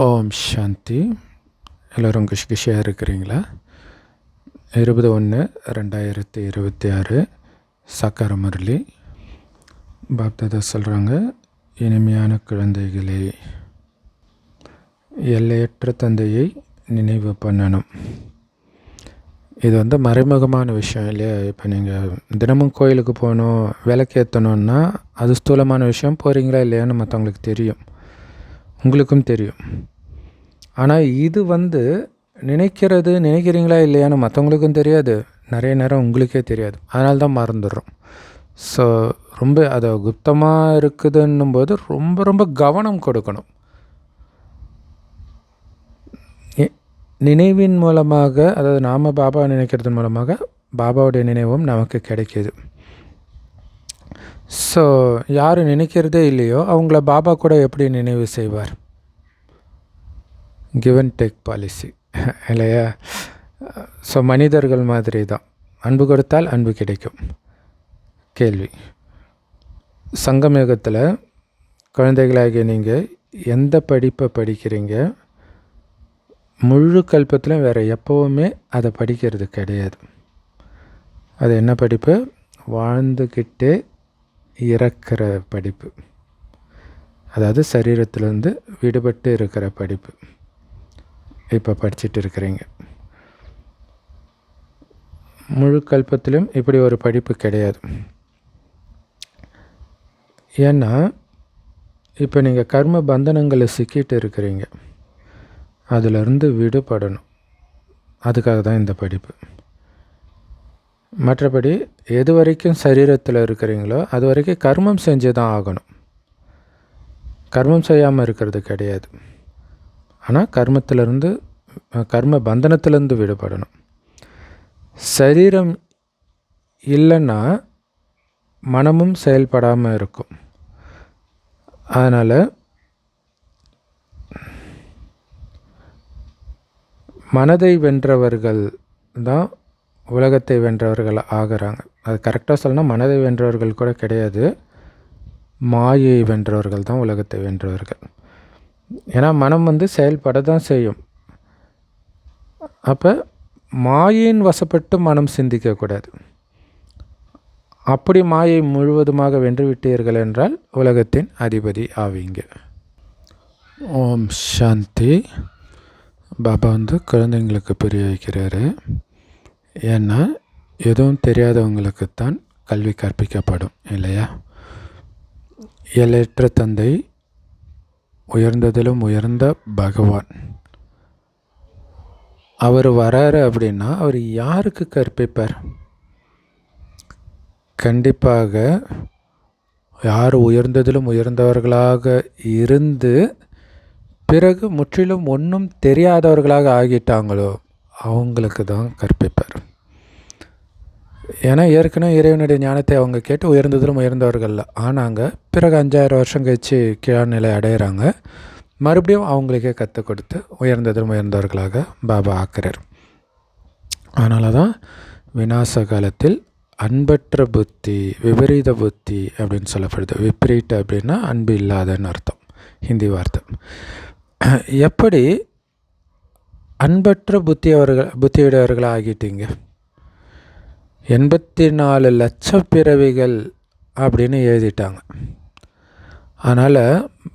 ஓம் சாந்தி. எல்லோரும் குஷியாக இருக்கிறீங்களா? 20/1/2026 சாக்கார முரளி. பாப்தாதா சொல்கிறாங்க, இனிமையான குழந்தைகளே, எல்லையற்ற தந்தையை நினைவு பண்ணணும். இது மறைமுகமான விஷயம் இல்லையா? இப்போ நீங்கள் தினமும் கோயிலுக்கு போகணும், விளக்கேற்றணுன்னா அது ஸ்தூலமான விஷயம். போகிறீங்களா இல்லையான்னு மற்றவங்களுக்கு தெரியும், உங்களுக்கும் தெரியும். ஆனால் இது நினைக்கிறீங்களா இல்லையான்னு மற்றவங்களுக்கும் தெரியாது, நிறைய நேரம் உங்களுக்கே தெரியாது. அதனால தான் மறந்துடுறோம். ஸோ ரொம்ப அதை குப்தமாக இருக்குதுன்னும் போது ரொம்ப ரொம்ப கவனம் கொடுக்கணும். நினைவின் மூலமாக, அதாவது நாம் பாபா நினைக்கிறது மூலமாக பாபாவுடைய நினைவும் நமக்கு கிடைக்கிது. ஸோ யார் நினைக்கிறதே இல்லையோ அவங்கள பாபா கூட எப்படி நினைவு செய்வார்? கிவ் அண்ட் டேக் பாலிசி இல்லையா? ஸோ மனிதர்கள் மாதிரி தான், அன்பு கொடுத்தால் அன்பு கிடைக்கும். கேள்வி, சங்கமயுகத்தில் குழந்தைகளாகிய நீங்கள் எந்த படிப்பை படிக்கிறீங்க? முழு கல்பத்திலும் வேறு எப்போவுமே அதை படிக்கிறது கிடையாது. அது என்ன படிப்பு? வாழ்ந்துக்கிட்டே இறக்கிற படிப்பு, அதாவது சரீரத்திலேருந்து விடுபட்டு இருக்கிற படிப்பு இப்போ படிச்சுட்டு இருக்கிறீங்க. முழு கல்பத்திலும் இப்படி ஒரு படிப்பு கிடையாது. ஏன்னா இப்போ நீங்கள் கர்ம பந்தனங்களை சிக்கிட்டு இருக்கிறீங்க, அதிலிருந்து விடுபடணும். அதுக்காக தான் இந்த படிப்பு. மற்றபடி எது வரைக்கும் சரீரத்தில் இருக்கிறீங்களோ அது வரைக்கும் கர்மம் செஞ்சு தான் ஆகணும். கர்மம் செய்யாமல் இருக்கிறது கிடையாது. ஆனால் கர்ம பந்தனத்திலேருந்து விடுபடணும். சரீரம் இல்லைன்னா மனமும் செயல்படாமல் இருக்கும். அதனால் மனதை வென்றவர்கள் தான் உலகத்தை வென்றவர்கள் ஆகிறாங்க. அது கரெக்டாக சொல்லணும், மனதை வென்றவர்கள் கூட கிடையாது, மாயை வென்றவர்கள் தான் உலகத்தை வென்றவர்கள். ஏன்னா மனம் செயல்பட தான் செய்யும். அப்போ மாயின் வசப்பட்டு மனம் சிந்திக்கக்கூடாது. அப்படி மாயை முழுவதுமாக வென்று விட்டீர்கள் என்றால் உலகத்தின் அதிபதி ஆவீங்க. ஓம் சாந்தி. பாபா குழந்தைங்களுக்கு புரிய வைக்கிறாரு. ஏன்னா எதுவும் தெரியாதவங்களுக்குத்தான் கல்வி கற்பிக்கப்படும் இல்லையா? எல்லையற்ற தந்தை, உயர்ந்ததிலும் உயர்ந்த பகவான், அவர் வராரு அப்படின்னா அவர் யாருக்கு கற்பிப்பார்? கண்டிப்பாக யார் உயர்ந்ததிலும் உயர்ந்தவர்களாக இருந்து பிறகு முற்றிலும் ஒன்றும் தெரியாதவர்களாக ஆகிட்டாங்களோ அவங்களுக்கு தான் கற்பிப்பார். ஏன்னா ஏற்கனவே இறைவனுடைய ஞானத்தை அவங்க கேட்டு உயர்ந்ததிலும் உயர்ந்தவர்கள் ஆனாங்க. பிறகு 5000 வருஷம் கழித்து கீழ் நிலை அடைகிறாங்க. மறுபடியும் அவங்களுக்கே கற்றுக் கொடுத்து உயர்ந்ததிலும் உயர்ந்தவர்களாக பாபா ஆக்குறார். அதனால தான் விநாச காலத்தில் அன்பற்ற புத்தி, விபரீத புத்தி அப்படின்னு சொல்லப்படுது. விப்ரீட் அப்படின்னா அன்பு இல்லாதன்னு அர்த்தம், ஹிந்தி வார்த்தை. எப்படி அன்பற்ற புத்தியுடையவர்களாக ஆகிட்டீங்க? 84 லட்சம் பிறவிகள் அப்படின்னு எழுதிட்டாங்க. அதனால்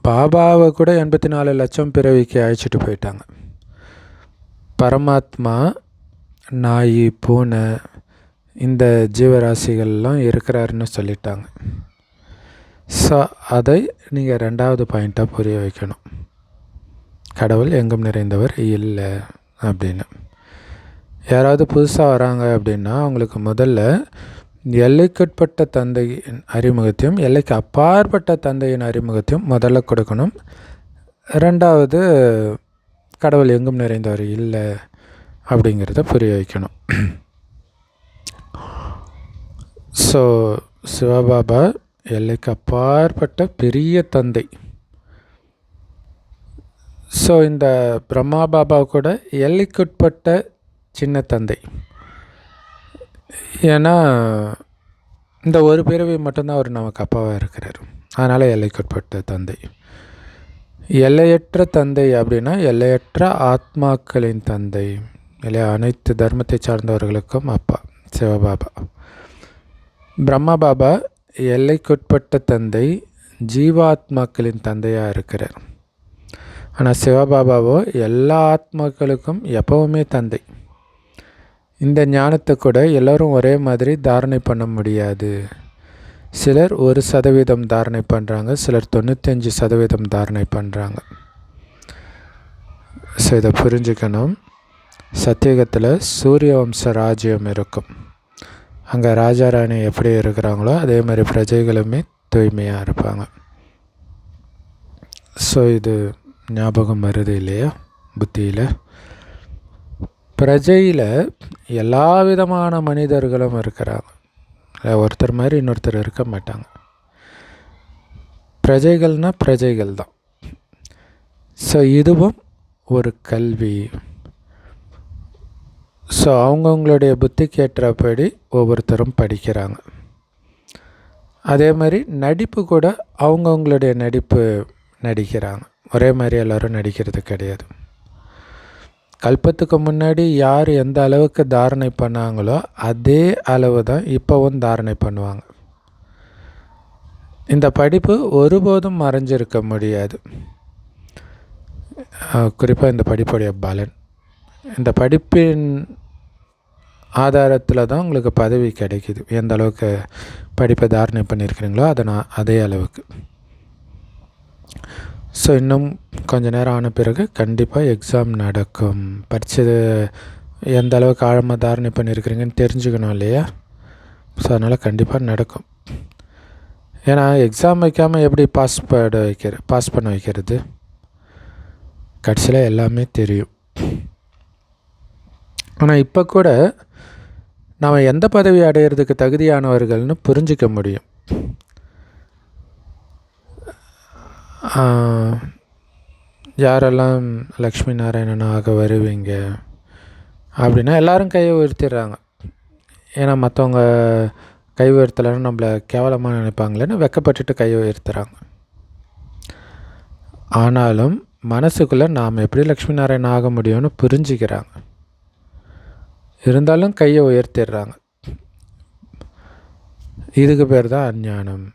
பாபாவை கூட 84 லட்சம் பிறவிக்கு அழைச்சிட்டு போயிட்டாங்க. பரமாத்மா நாய், பூனை, இந்த ஜீவராசிகள்லாம் இருக்கிறாருன்னு சொல்லிட்டாங்க. ஸோ அதை நீங்கள் 2வது பாயிண்ட்டாக புரிய வைக்கணும். கடவுள் எங்கும் நிறைந்தவர் இல்லை அப்படின்னு. யாராவது புதுசாக வராங்க அப்படின்னா அவங்களுக்கு முதல்ல எல்லைக்குட்பட்ட தந்தையின் அறிமுகத்தையும் எல்லைக்கு அப்பாற்பட்ட தந்தையின் அறிமுகத்தையும் முதல்ல கொடுக்கணும். 2வது கடவுள் எங்கும் நிறைந்தவர் இல்லை அப்படிங்கிறத புரிய வைக்கணும். ஸோ சிவபாபா எல்லைக்கு அப்பாற்பட்ட பெரிய தந்தை. ஸோ இந்த பிரம்மா பாபா கூட எல்லைக்குட்பட்ட சின்ன தந்தை. ஏன்னா இந்த ஒரு பிறவி மட்டும்தான் அவர் நமக்கு அப்பாவாக இருக்கிறார். அதனால் எல்லைக்குட்பட்ட தந்தை. எல்லையற்ற தந்தை அப்படின்னா எல்லையற்ற ஆத்மாக்களின் தந்தை இல்லையா, அனைத்து தர்மத்தை சார்ந்தவர்களுக்கும் அப்பா சிவபாபா. பிரம்மா பாபா எல்லைக்குட்பட்ட தந்தை, ஜீவாத்மாக்களின் தந்தையாக இருக்கிறார். ஆனால் சிவபாபாவோ எல்லா ஆத்மாக்களுக்கும் எப்பவுமே தந்தை. இந்த ஞானத்தை கூட எல்லோரும் ஒரே மாதிரி தாரணை பண்ண முடியாது. சிலர் 1% தாரணை பண்ணுறாங்க, சிலர் 95% தாரணை பண்ணுறாங்க. ஸோ இதை புரிஞ்சுக்கணும். சத்தியுகத்தில் சூரிய வம்ச ராஜ்யம் இருக்கும். அங்கே ராஜா ராணி எப்படி இருக்கிறாங்களோ அதே மாதிரி பிரஜைகளுமே தூய்மையாக இருப்பாங்க. ஸோ இது ஞாபகம் வருது இல்லையா புத்தியில். பிரஜையில் எல்லா விதமான மனிதர்களும் இருக்கிறாங்க. ஒருத்தர் மாதிரி இன்னொருத்தர் இருக்க மாட்டாங்க. பிரஜைகள்னால் பிரஜைகள் தான். ஸோ இதுவும் ஒரு கல்வி. ஸோ அவங்கவுங்களுடைய புத்திக்கு ஏற்றபடி ஒவ்வொருத்தரும் படிக்கிறாங்க. அதே மாதிரி நடிப்பு கூட அவங்கவுங்களுடைய நடிப்பு நடிக்கிறாங்க. ஒரே மாதிரி எல்லோரும் நடிக்கிறது கிடையாது. கல்பத்துக்கு முன்னாடி யார் எந்த அளவுக்கு தாரணை பண்ணாங்களோ அதே அளவு தான் இப்போவும் தாரணை பண்ணுவாங்க. இந்த படிப்பு ஒருபோதும் மறைஞ்சிருக்க முடியாது. குறிப்பாக இந்த படிப்புடைய பலன், இந்த படிப்பின் ஆதாரத்தில் தான் உங்களுக்கு பதவி கிடைக்கிது. எந்த அளவுக்கு படிப்பை தாரணை பண்ணியிருக்கிறீங்களோ அதே அளவுக்கு. ஸோ இன்னும் கொஞ்சம் நேரம் ஆன பிறகு கண்டிப்பாக எக்ஸாம் நடக்கும். படித்தது எந்த அளவுக்கு ஆழமாக தாரணை பண்ணியிருக்கிறீங்கன்னு தெரிஞ்சுக்கணும் இல்லையா. ஸோ அதனால் கண்டிப்பாக நடக்கும். ஏன்னா எக்ஸாம் வைக்காமல் எப்படி பாஸ் பண்ண வைக்கிறது? கடைசியில் எல்லாமே தெரியும். ஆனால் இப்போ கூட நாம் எந்த பதவி அடையிறதுக்கு தகுதியானவர்கள்னு புரிஞ்சிக்க முடியும். யாரெல்லாம் லக்ஷ்மி நாராயணனாக வருவீங்க அப்படின்னா எல்லோரும் கையை உயர்த்திடுறாங்க. ஏன்னா மற்றவங்க கை உயர்த்தலைன்னு நம்மளை கேவலமாக நினைப்பாங்களேன்னு வெக்கப்பட்டுட்டு கையை உயர்த்துறாங்க. ஆனாலும் மனசுக்குள்ளே நாம் எப்படி லக்ஷ்மி நாராயணன் ஆக முடியும்னு புரிஞ்சுக்கிறாங்க. இருந்தாலும் கையை உயர்த்திடுறாங்க. இதுக்கு பேர் தான் அஞ்ஞானம்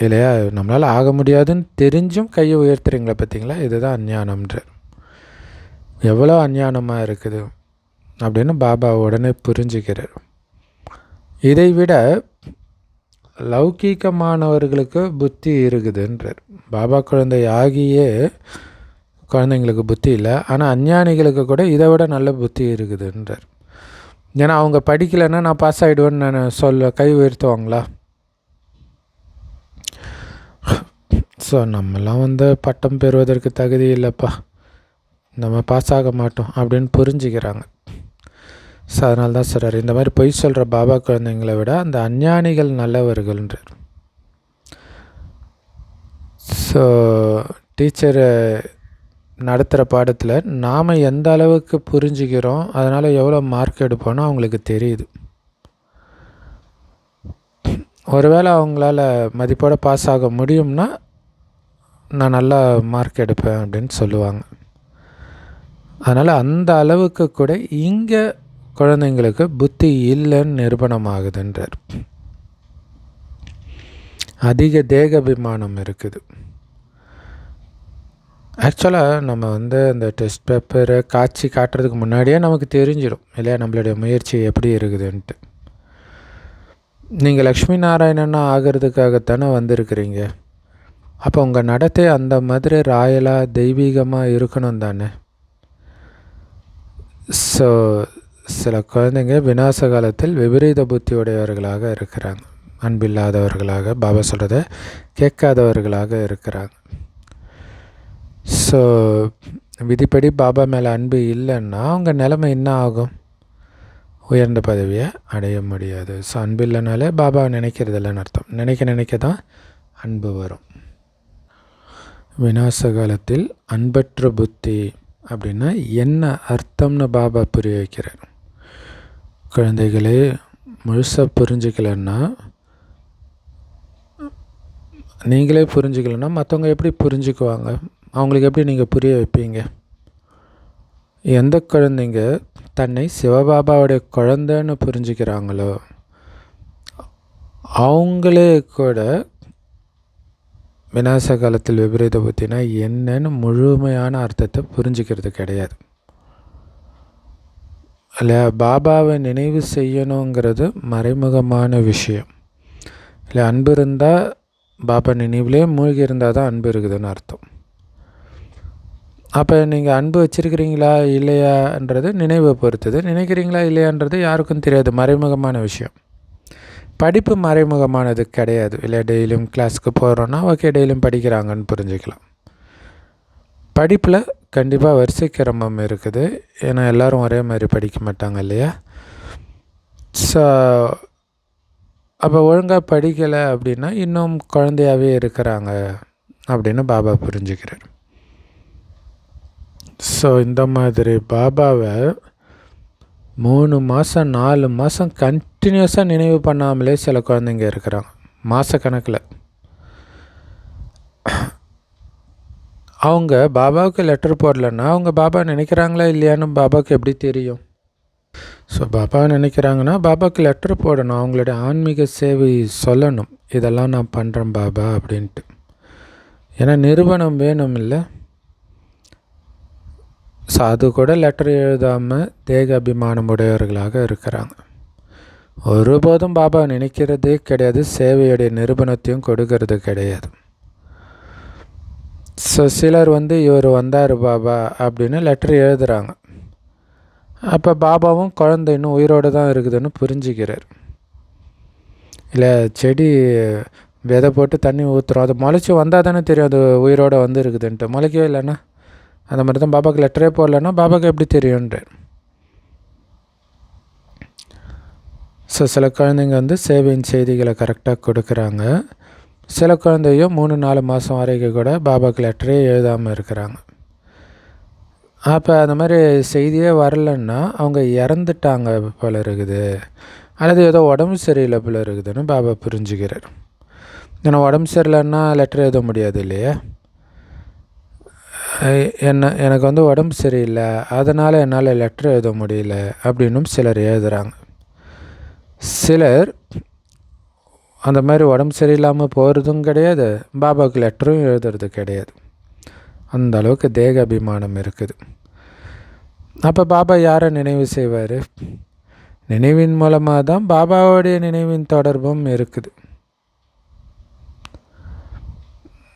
இல்லையா. நம்மளால் ஆக முடியாதுன்னு தெரிஞ்சும் கையை உயர்த்துறீங்களா பார்த்தீங்களா, இதுதான் அஞ்ஞானம்ன்ற. எவ்வளோ அஞ்ஞானமாக இருக்குது அப்படின்னு பாபா உடனே புரிஞ்சுக்கிறார். இதை விட லௌகீகமானவர்களுக்கு புத்தி இருக்குதுன்றார். பாபா குழந்தை ஆகியே குழந்தைங்களுக்கு புத்தி இல்லை, ஆனால் அஞ்ஞானிகளுக்கு கூட இதை விட நல்ல புத்தி இருக்குதுன்றார். ஏன்னா அவங்க படிக்கலைன்னா நான் பாஸ் ஆகிடுவேன்னு நான் கை உயர்த்துவாங்களா? ஸோ நம்மலாம் பட்டம் பெறுவதற்கு தகுதி இல்லைப்பா, நம்ம பாஸ் ஆக மாட்டோம் அப்படின்னு புரிஞ்சுக்கிறாங்க. ஸோ அதனால தான் சொல்கிறார், இந்த மாதிரி பொய் சொல்கிற பாபா குழந்தைங்களை விட அந்த அஞ்ஞானிகள் நல்லவர்கள்ன்றார். ஸோ டீச்சரை நடத்துகிற பாடத்தில் நாம் எந்த அளவுக்கு புரிஞ்சுக்கிறோம், அதனால் எவ்வளோ மார்க் எடுப்போன்னு அவங்களுக்கு தெரியுது. ஒருவேளை அவங்களால மதிப்போடு பாஸ் ஆக முடியும்னா நான் நல்லா மார்க் எடுப்பேன் அப்படின்னு சொல்லுவாங்க. அதனால் அந்த அளவுக்கு கூட இங்கே குழந்தைங்களுக்கு புத்தி இல்லைன்னு நிரூபணமாகுதுன்றார். அதிக தேகாபிமானம் இருக்குது. ஆக்சுவலாக நம்ம அந்த டெஸ்ட் பேப்பரை காட்சி காட்டுறதுக்கு முன்னாடியே நமக்கு தெரிஞ்சிடும் இல்லையா நம்மளுடைய முயற்சி எப்படி இருக்குதுன்ட்டு. நீங்கள் லக்ஷ்மி நாராயணன்னா ஆகிறதுக்காகத்தானே வந்திருக்கிறீங்க. அப்போ உங்கள் நடத்தை அந்த மாதிரி ராயலாக தெய்வீகமாக இருக்கணும் தானே. ஸோ சில குழந்தைங்க விநாச காலத்தில் விபரீத புத்தி உடையவர்களாக இருக்கிறாங்க, அன்பில்லாதவர்களாக, பாபா சொல்கிறத கேட்காதவர்களாக இருக்கிறாங்க. ஸோ விதிப்படி பாபா மேலே அன்பு இல்லைன்னா அவங்க நிலைமை என்ன ஆகும்? உயர்ந்த பதவியை அடைய முடியாது. ஸோ அன்பு இல்லைனாலே பாபாவை நினைக்கிறது இல்லைன்னு அர்த்தம். நினைக்க தான் அன்பு வரும். விநாச காலத்தில் அன்பற்ற புத்தி அப்படின்னா என்ன அர்த்தம்னு பாபா புரிய வைக்கிறார். குழந்தைகளே முழுசாக புரிஞ்சுக்கலன்னா, நீங்களே புரிஞ்சுக்கலன்னா மற்றவங்க எப்படி புரிஞ்சுக்குவாங்க? அவங்களுக்கு எப்படி நீங்கள் புரிய வைப்பீங்க? எந்த குழந்தைங்க தன்னை சிவபாபாவுடைய குழந்தைன்னு புரிஞ்சுக்கிறாங்களோ அவங்களே கூட விநாச காலத்தில் விபரீத புத்தினா என்னன்னு முழுமையான அர்த்தத்தை புரிஞ்சுக்கிறது கிடையாது. இல்லையா? பாபாவை நினைவு செய்யணுங்கிறது மறைமுகமான விஷயம். இல்லை, அன்பு இருந்தால் பாபா நினைவுலேயே மூழ்கி இருந்தால் தான் அன்பு இருக்குதுன்னு அர்த்தம். அப்போ நீங்கள் அன்பு வச்சுருக்கிறீங்களா இல்லையான்றது நினைவை பொறுத்தது. நினைக்கிறீங்களா இல்லையான்றது யாருக்கும் தெரியாது, மறைமுகமான விஷயம். படிப்பு மறைமுகமானது கிடையாது. இல்லை, டெய்லியும் கிளாஸுக்கு போகிறோன்னா ஓகே, டெய்லியும் படிக்கிறாங்கன்னு புரிஞ்சுக்கலாம். படிப்பில் கண்டிப்பாக வரிசை கிரமம் இருக்குது. ஏன்னா எல்லோரும் ஒரே மாதிரி படிக்க மாட்டாங்க இல்லையா? ஸோ அப்போ ஒழுங்காக படிக்கலை அப்படின்னா இன்னும் குழந்தையாகவே இருக்கிறாங்க அப்படின்னு பாபா புரிஞ்சுக்கிறார். ஸோ இந்த மாதிரி பாபாவை 3 மாதம் 4 மாதம் கண்டினியூஸாக நினைவு பண்ணாமலே சில குழந்தைங்க இருக்கிறாங்க, மாதக்கணக்கில். அவங்க பாபாவுக்கு லெட்டர் போடலன்னா அவங்க பாபா நினைக்கிறாங்களா இல்லையான்னு பாபாவுக்கு எப்படி தெரியும்? ஸோ பாபா நினைக்கிறாங்கன்னா பாபாவுக்கு லெட்டர் போடணும், அவங்களுடைய ஆன்மீக சேவை சொல்லணும், இதெல்லாம் நான் பண்ணுறேன் பாபா அப்படின்ட்டு. ஏன்னா நிறுவனம் வேணும் இல்லை? ஸோ அது கூட லெட்டர் எழுதாமல் தேக அபிமானம் உடையவர்களாக இருக்கிறாங்க. ஒருபோதும் பாபா நினைக்கிறதே கிடையாது, சேவையுடைய நிரூபணத்தையும் கொடுக்கறது கிடையாது. ஸோ சிலர் இவர் வந்தார் பாபா அப்படின்னு லெட்டர் எழுதுகிறாங்க. அப்போ பாபாவும் குழந்தை இன்னும் உயிரோடு தான் இருக்குதுன்னு புரிஞ்சுக்கிறார். இல்லை, செடி விதை போட்டு தண்ணி ஊற்றுறோம், அது முளைச்சி வந்தால் தானே தெரியும் அது உயிரோடு இருக்குதுன்ட்டு. முளைக்கவே இல்லைன்னா அந்த மாதிரி தான் பாபாவுக்கு லெட்டரே போடலன்னா பாபாவுக்கு எப்படி தெரியுன்றார். ஸோ சில குழந்தைங்க சேவையின் செய்திகளை கரெக்டாக கொடுக்குறாங்க. சில குழந்தையும் 3-4 மாதம் வரைக்கும் கூட பாபாவுக்கு லெட்டரே எழுதாமல் இருக்கிறாங்க. அப்போ அந்த மாதிரி செய்தியே வரலன்னா அவங்க இறந்துட்டாங்க போல இருக்குது, அல்லது ஏதோ உடம்பு சரியில்லை போல இருக்குதுன்னு பாபா புரிஞ்சுக்கிறார். ஏன்னா உடம்பு சரியில்லைன்னா லெட்டர் எழுத முடியாது இல்லையா? எனக்கு உடம்பு சரியில்லை, அதனால் என்னால் லெட்டர் எழுத முடியல அப்படின்னும் சிலர் எழுதுகிறாங்க. சிலர் அந்த மாதிரி உடம்பு சரியில்லாமல் போகிறதும் கிடையாது, பாபாவுக்கு லெட்டரும் எழுதுறது கிடையாது. அந்த அளவுக்கு தேக அபிமானம் இருக்குது. அப்போ பாபா யாரை நினைவு செய்வார்? நினைவின் மூலமாக தான் பாபாவுடைய நினைவின் தொடர்பும் இருக்குது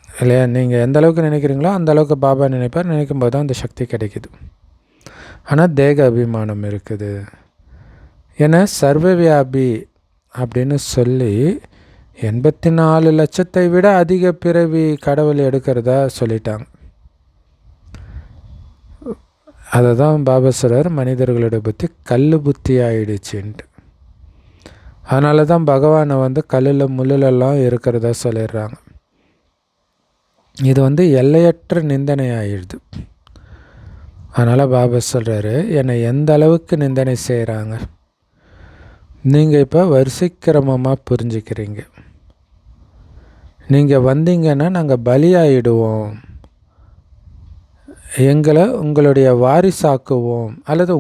இல்லையா? நீங்கள் எந்த அளவுக்கு நினைக்கிறீங்களோ அந்த அளவுக்கு பாபா நினைப்பார். நினைக்கும் போது தான் அந்த சக்தி கிடைக்குது. ஆனால் தேக அபிமானம் இருக்குது. ஏன்னா சர்வவியாபி அப்படின்னு சொல்லி 84 லட்சத்தை விட அதிக பிறவி கடவுள் எடுக்கிறதா சொல்லிட்டாங்க. அதை தான் பாபா சொல்கிறார், மனிதர்களோட புத்தி கல் புத்தி ஆயிடுச்சுன்ட்டு. அதனால தான் பகவானை கல்லில் முள்ளிலெல்லாம் இருக்கிறதா சொல்லிடுறாங்க. இது எல்லையற்ற நிந்தனை ஆயிடுது. அதனால் பாபா சொல்கிறாரு, என்னை எந்த அளவுக்கு நிந்தனை செய்கிறாங்க, நீங்கள் இப்போ வரிசை கிரமமாக புரிஞ்சுக்கிறீங்க. நீங்கள் வந்தீங்கன்னா நாங்கள் பலியாயிடுவோம், எங்களை உங்களுடைய வாரிசாக்குவோம், அல்லது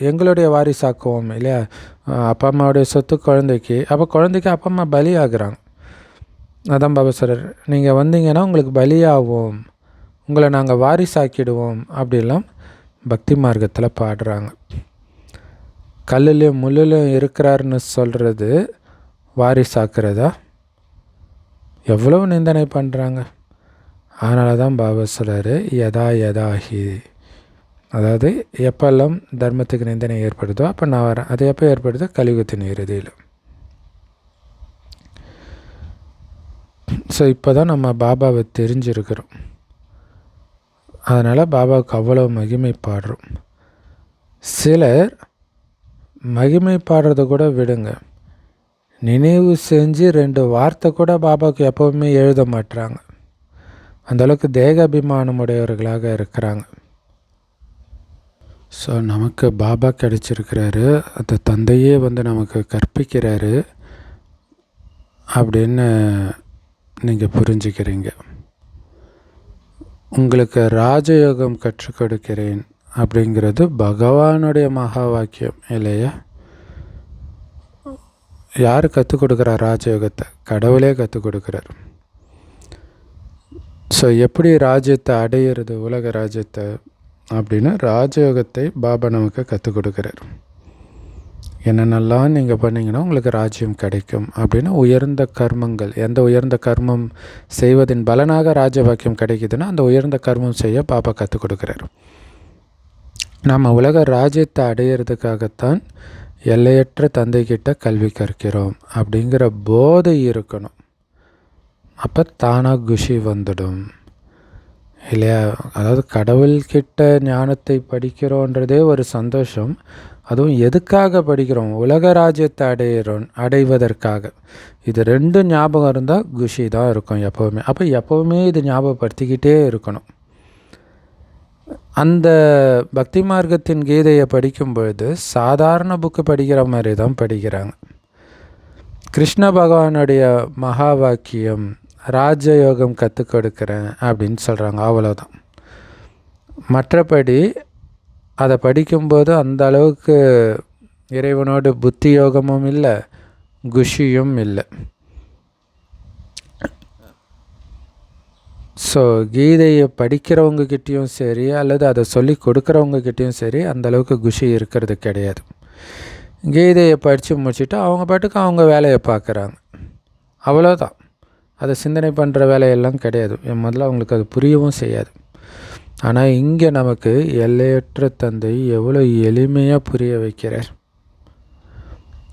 எங்களுடைய வாரிசாக்குவோம் இல்லையா? அப்பா அம்மாவுடைய சொத்து குழந்தைக்கு, அப்போ குழந்தைக்கு அப்பா அம்மா பலி ஆகுறாங்க. அதான் பாபா சொல்கிறார், நீங்கள் வந்தீங்கன்னா உங்களுக்கு பலியாவோம், உங்களை நாங்கள் வாரிசாக்கிடுவோம் அப்படிலாம் பக்தி மார்க்கத்தில் பாடுறாங்க. கல்லுலேயும் முள்ளுலையும் இருக்கிறாருன்னு சொல்கிறது வாரிசாக்குறதா? எவ்வளவு நிந்தனை பண்ணுறாங்க. அதனால தான் பாபா சொல்கிறாரு, யதா யதாஹி, அதாவது எப்பெல்லாம் தர்மத்துக்கு நிந்தனை ஏற்படுதோ அப்போ நான் வரேன். அது எப்போ ஏற்படுதோ? கலியுகத்தின் இறுதியில். ஸோ இப்போ தான் நம்ம பாபாவை தெரிஞ்சிருக்கிறோம். அதனால் பாபாவுக்கு அவ்வளோ மகிமை பாடுறோம். சிலர் மகிமை பாடுறத கூட விடுங்க, நினைவு செஞ்சு 2 வார்த்தை கூட பாபாவுக்கு எப்போவுமே எழுத மாட்டுறாங்க. அந்தளவுக்கு தேக அபிமானம் உடையவர்களாக இருக்கிறாங்க. ஸோ நமக்கு பாபா கிடைச்சிருக்கிறாரு, அந்த தந்தையே நமக்கு கற்பிக்கிறாரு அப்படின்னு நீங்கள் புரிஞ்சுக்கிறீங்க. உங்களுக்கு ராஜயோகம் கற்றுக் கொடுக்கிறேன் அப்படிங்கிறது பகவானுடைய மகா வாக்கியம் இல்லையா? யார் கற்றுக் கொடுக்குறா ராஜயோகத்தை? கடவுளே கற்றுக் கொடுக்குறார். ஸோ எப்படி ராஜ்யத்தை அடையிறது, உலக ராஜ்யத்தை அப்படின்னு ராஜயோகத்தை பாபா நமக்கு கற்றுக் கொடுக்குறார். என்னென்னலாம் நீங்கள் பண்ணிங்கன்னா உங்களுக்கு ராஜ்யம் கிடைக்கும் அப்படின்னு உயர்ந்த கர்மங்கள், எந்த உயர்ந்த கர்மம் செய்வதின் பலனாக ராஜபாக்கியம் கிடைக்குதுன்னா அந்த உயர்ந்த கர்மம் செய்ய பாபா கற்றுக் கொடுக்குறார். நாம் உலக ராஜ்யத்தை அடையிறதுக்காகத்தான் எல்லையற்ற தந்தைக்கிட்ட கல்வி கற்கிறோம் அப்படிங்கிற போதை இருக்கணும். அப்போ தானாக குஷி வந்துடும் இல்லையா? அதாவது கடவுள்கிட்ட ஞானத்தை படிக்கிறோன்றதே ஒரு சந்தோஷம். அதுவும் எதுக்காக படிக்கிறோம்? உலக ராஜ்யத்தை அடைவதற்காக. இது ரெண்டும் ஞாபகம் இருந்தால் குஷி தான் இருக்கும் எப்போவுமே. அப்போ எப்போவுமே இது ஞாபகப்படுத்திக்கிட்டே இருக்கணும். அந்த பக்தி மார்க்கத்தின் கீதையை படிக்கும் பொழுது சாதாரண புக்கு படிக்கிற மாதிரி தான் படிக்கிறாங்க. கிருஷ்ண பகவானுடைய மகா வாக்கியம் ராஜயோகம் கற்றுக் கொடுக்குறேன் அப்படின்னு சொல்கிறாங்க, அவ்வளோதான். மற்றபடி அதை படிக்கும்போது அந்த அளவுக்கு இறைவனோட புத்தி யோகமும் இல்லை, குஷியும் இல்லை. ஸோ கீதையை படிக்கிறவங்கக்கிட்டேயும் சரி அல்லது அதை சொல்லி கொடுக்குறவங்கக்கிட்டேயும் சரி அந்தளவுக்கு குஷி இருக்கிறது கிடையாது. கீதையை படித்து முடிச்சுட்டு அவங்க பாட்டுக்கு அவங்க வேலையை பார்க்குறாங்க, அவ்வளோதான். அதை சிந்தனை பண்ணுற வேலையெல்லாம் கிடையாது. முதல்ல அவங்களுக்கு அது புரியவும் செய்யாது. ஆனால் இங்கே நமக்கு எல்லையற்ற தந்தை எவ்வளோ எளிமையாக புரிய வைக்கிறார்.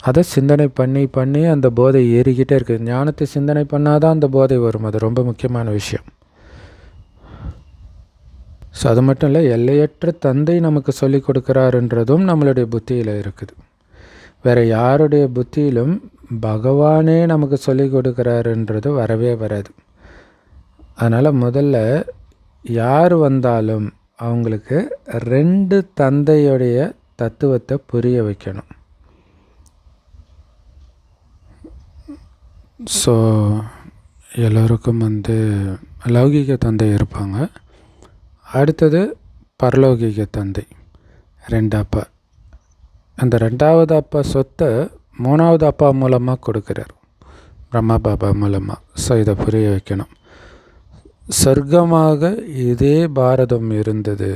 அதை சிந்தனை பண்ணி பண்ணி அந்த போதை ஏறிக்கிட்டே இருக்குது. ஞானத்தை சிந்தனை பண்ணாதான் அந்த போதை வரும். அது ரொம்ப முக்கியமான விஷயம். ஸோ அது மட்டும் இல்லை, எல்லையற்ற தந்தை நமக்கு சொல்லிக் கொடுக்குறாருன்றதும் நம்மளுடைய புத்தியில் இருக்குது. வேறு யாருடைய புத்தியிலும் பகவானே நமக்கு சொல்லிக் கொடுக்குறாருன்றது வரவே வராது. அதனால் முதல்ல யார் வந்தாலும் அவங்களுக்கு 2 தந்தையுடைய தத்துவத்தை புரிய வைக்கணும். ஸோ எல்லோருக்கும் லௌகிக தந்தை இருப்பாங்க, அடுத்தது பரலோகிக தந்தை, 2 அப்பா. அந்த 2வது அப்பா சொத்தை 3வது அப்பா மூலமாக கொடுக்குறார், பிரம்மா பாபா மூலமாக. ஸோ இதை புரிய வைக்கணும். சொர்க்கமாக இதே பாரதம் இருந்தது,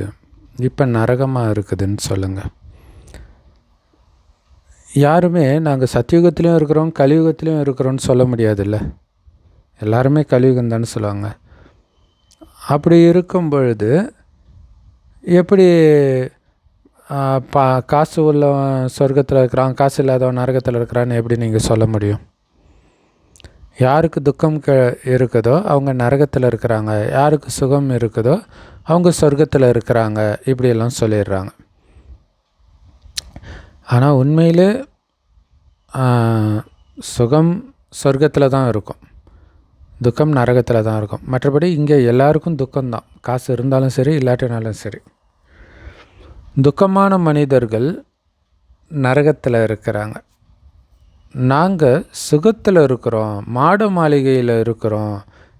இப்போ நரகமாக இருக்குதுன்னு சொல்லுங்கள். யாருமே நாங்கள் சத்தியுகத்துலேயும் இருக்கிறோம் கலியுகத்துலேயும் இருக்கிறோன்னு சொல்ல முடியாதுல்ல. எல்லாருமே கலியுகம் தானே சொல்லுவாங்க. அப்படி இருக்கும் பொழுது எப்படி காசு உள்ளவன் சொர்க்கத்தில் இருக்கிறான், காசு இல்லாதவன் நரகத்தில் இருக்கிறான்னு எப்படி நீங்கள் சொல்ல முடியும்? யாருக்கு துக்கம் இருக்குதோ அவங்க நரகத்தில் இருக்கிறாங்க, யாருக்கு சுகம் இருக்குதோ அவங்க சொர்க்கத்தில் இருக்கிறாங்க, இப்படியெல்லாம் சொல்லிடுறாங்க. ஆனால் உண்மையிலே சுகம் சொர்க்கத்தில் தான் இருக்கும், துக்கம் நரகத்தில் தான் இருக்கும். மற்றபடி இங்கே எல்லாருக்கும் துக்கம்தான், காசு இருந்தாலும் சரி இல்லாட்டினாலும் சரி. துக்கமான மனிதர்கள் நரகத்தில் இருக்கிறாங்க. நாங்கள் சுகத்தில் இருக்கிறோம், மாட மாளிகையில் இருக்கிறோம்,